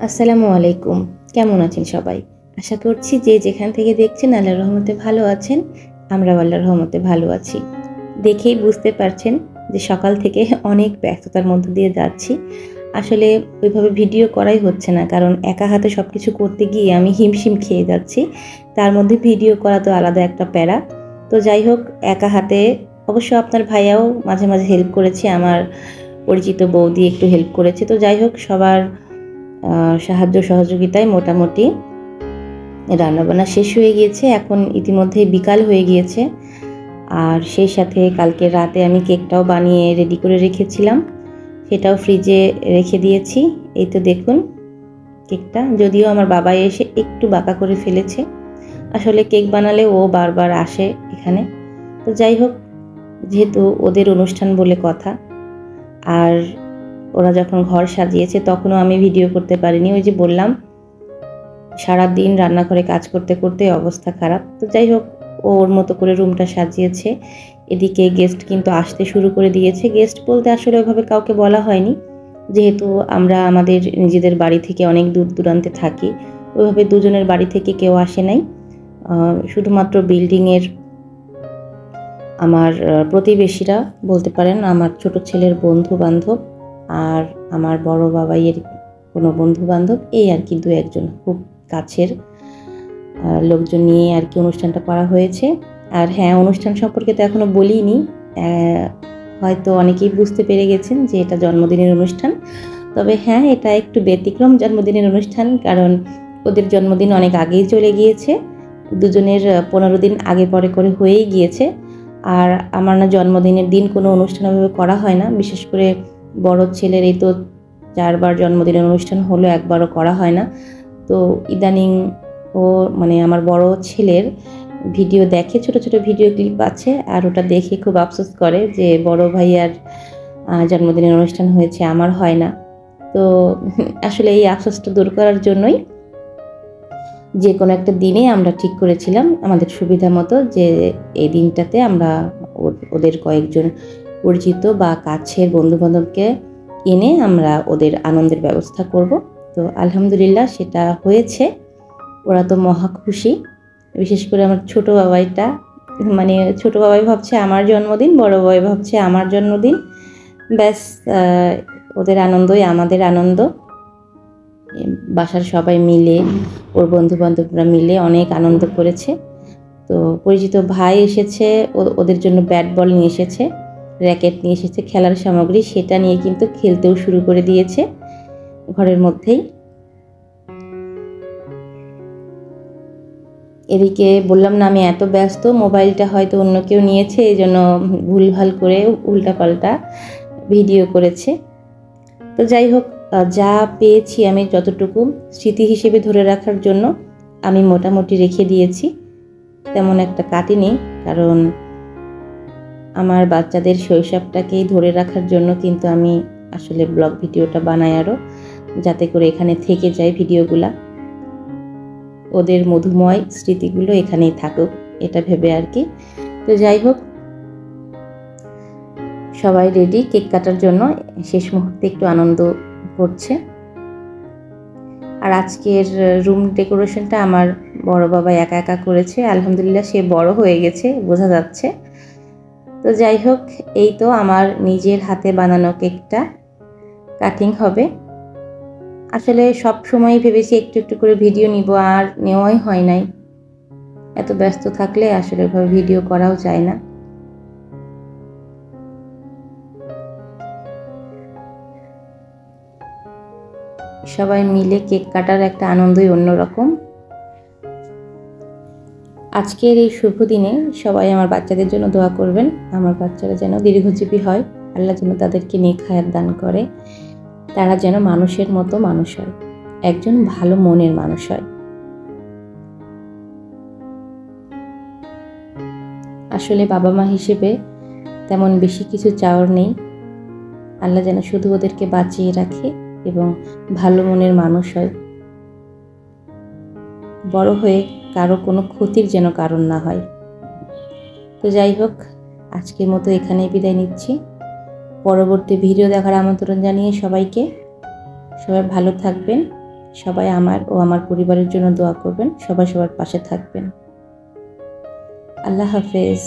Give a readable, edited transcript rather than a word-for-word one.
আসসালামু আলাইকুম। কেমন আছেন সবাই? আশা করছি যে যেখান থেকে দেখছেন আল্লাহর রহমতে ভালো আছেন। আমরাও আল্লাহর রহমতে ভালো আছি। দেখেই বুঝতে পারছেন যে সকাল থেকে অনেক ব্যস্ততার মধ্য দিয়ে যাচ্ছি। আসলে ওইভাবে ভিডিও করাই হচ্ছে না। কারণ একা হাতে সবকিছু করতে গিয়ে আমি হিমশিম খেয়ে যাচ্ছি। তার মধ্যে ভিডিও করা তো আলাদা একটা প্যারা। তো যাই হোক, একা হাতে অবশ্য আপনার ভাইয়াও মাঝে, মাঝে হেল্প করেছে। আমার পরিচিত বৌদি একটু হেল্প করেছে। তো যাই হোক, সবার সাহায্য সহযোগিতায় মোটামুটি রান্নাবান্না শেষ হয়ে গিয়েছে। এখন ইতিমধ্যেই বিকাল হয়ে গিয়েছে। আর সেই সাথে কালকে রাতে আমি কেকটাও বানিয়ে রেডি করে রেখেছিলাম, সেটাও ফ্রিজে রেখে দিয়েছি। এই তো দেখুন কেকটা, যদিও আমার বাবা এসে একটু বাঁকা করে ফেলেছে। আসলে কেক বানালে ও বারবার আসে এখানে। তো যাই হোক, যেহেতু ওদের অনুষ্ঠান বলে কথা, আর ওরা যখন ঘর সাজিয়েছে তখনও আমি ভিডিও করতে পারিনি। ওই যে বললাম, সারাদিন রান্নাঘরে কাজ করতে করতে অবস্থা খারাপ। তো যাই হোক, ওর মতো করে রুমটা সাজিয়েছে। এদিকে গেস্ট কিন্তু আসতে শুরু করে দিয়েছে। গেস্ট বলতে আসলে ওইভাবে কাউকে বলা হয়নি, যেহেতু আমরা আমাদের নিজেদের বাড়ি থেকে অনেক দূর দূরান্তে থাকি। ওইভাবে দুজনের বাড়ি থেকে কেউ আসে নাই। শুধুমাত্র বিল্ডিংয়ের আমার প্রতিবেশীরা বলতে পারেন, আমার ছোট ছেলের বন্ধু বান্ধব আর আমার বড় বাবাইয়ের কোনো বন্ধু বান্ধব, এই আর কি দু একজন খুব কাছের লোকজন নিয়ে আর কি অনুষ্ঠানটা করা হয়েছে। আর হ্যাঁ, অনুষ্ঠান সম্পর্কে তো এখনও বলিনি। হয়তো অনেকেই বুঝতে পেরে গেছেন যে এটা জন্মদিনের অনুষ্ঠান। তবে হ্যাঁ, এটা একটু ব্যতিক্রম জন্মদিনের অনুষ্ঠান, কারণ ওদের জন্মদিন অনেক আগেই চলে গিয়েছে। দুজনের 15 দিন আগে পরে করে হয়েই গিয়েছে। আর আমার না জন্মদিনের দিন কোনো অনুষ্ঠান ওইভাবে করা হয় না। বিশেষ করে বড় ছেলের এই তো 4 বার জন্মদিনের অনুষ্ঠান হলো, একবারও করা হয় না। তো ইদানিং ও মানে আমার বড় ছেলের ভিডিও দেখে, ছোট ছোট ভিডিও ক্লিপ আছে, আর ওটা দেখে খুব আফসোস করে যে বড় ভাইয়ার জন্মদিনের অনুষ্ঠান হয়েছে, আমার হয় না। তো আসলে এই আফসোসটা দূর করার জন্যই যে কোনো একটা দিনে আমরা ঠিক করেছিলাম আমাদের সুবিধা মতো যে এই দিনটাতে আমরা ওদের কয়েকজন পরিচিত বা কাছের বন্ধুবান্ধবকে এনে আমরা ওদের আনন্দের ব্যবস্থা করব। তো আলহামদুলিল্লাহ সেটা হয়েছে। ওরা তো মহা খুশি। বিশেষ করে আমার ছোট বাবাইটা, মানে ছোট বাবাই ভাবছে আমার জন্মদিন, বড় বাবাই ভাবছে আমার জন্মদিন। ব্যাস, ওদের আনন্দই আমাদের আনন্দ। বাসার সবাই মিলে, ওর বন্ধুবান্ধবরা মিলে অনেক আনন্দ করেছে। তো পরিচিত ভাই এসেছে, ওদের জন্য ব্যাট বল নিয়ে এসেছে, র্যাকেট নিয়ে এসেছে, খেলার সামগ্রী, সেটা নিয়ে কিন্তু খেলতেও শুরু করে দিয়েছে ঘরের মধ্যেই। এদিকে বললাম না আমি এত ব্যস্ত, মোবাইলটা হয়তো অন্য কেউ নিয়েছে, এই জন্য ভুলভাল করে উল্টাপাল্টা ভিডিও করেছে। তো যাই হোক, যা পেয়েছি আমি যতটুকু স্মৃতি হিসেবে ধরে রাখার জন্য আমি মোটামুটি রেখে দিয়েছি। তেমন একটা কাটিনি, কারণ আমার বাচ্চাদের শৈশবটাকেই ধরে রাখার জন্য কিন্তু আমি আসলে ব্লগ ভিডিওটা বানাই, আরও যাতে করে এখানে থেকে যায় ভিডিওগুলা, ওদের মধুময় স্মৃতিগুলো এখানেই থাকুক, এটা ভেবে আর কি। তো যাই হোক, সবাই রেডি কেক কাটার জন্য, শেষ মুহূর্তে একটু আনন্দ করছে। আর আজকের রুম ডেকোরেশনটা আমার বড় বাবা একা একা করেছে। আলহামদুলিল্লাহ সে বড় হয়ে গেছে, বোঝা যাচ্ছে। তো যাই হোক, এই তো আমার নিজের হাতে বানানো কেকটা কাটিং হবে। আসলে সব সময় ভেবেছি একটু একটু করে ভিডিও নিব, আর নেওয়াই হয় নাই। এত ব্যস্ত থাকলে আসলে এভাবে ভিডিও করাও যায় না। সবাই মিলে কেক কাটার একটা আনন্দই অন্যরকম। আজকের এই শুভ দিনে সবাই আমার বাচ্চাদের জন্য দোয়া করবেন। আমার বাচ্চারা যেন দীর্ঘজীবী হয়, আল্লাহ যেন তাদেরকে নেক হায়াত দান করে, তারা যেন মানুষের মতো মানুষ হয়, একজন ভালো মনের মানুষ হয়। আসলে বাবা মা হিসেবে তেমন বেশি কিছু চাওয়ার নেই। আল্লাহ যেন শুধু ওদেরকে বাঁচিয়ে রাখে এবং ভালো মনের মানুষ হয়, বড় হয়ে কারো কোনো ক্ষতির যেন কারণ না হয়। তো যাই হোক, আজকের মতো এখানেই বিদায় নিচ্ছি। পরবর্তী ভিডিও দেখার আমন্ত্রণ জানিয়ে সবাইকে, সবাই ভালো থাকবেন, সবাই আমার ও আমার পরিবারের জন্য দোয়া করবেন, সবাই সবার পাশে থাকবেন। আল্লাহ হাফেজ।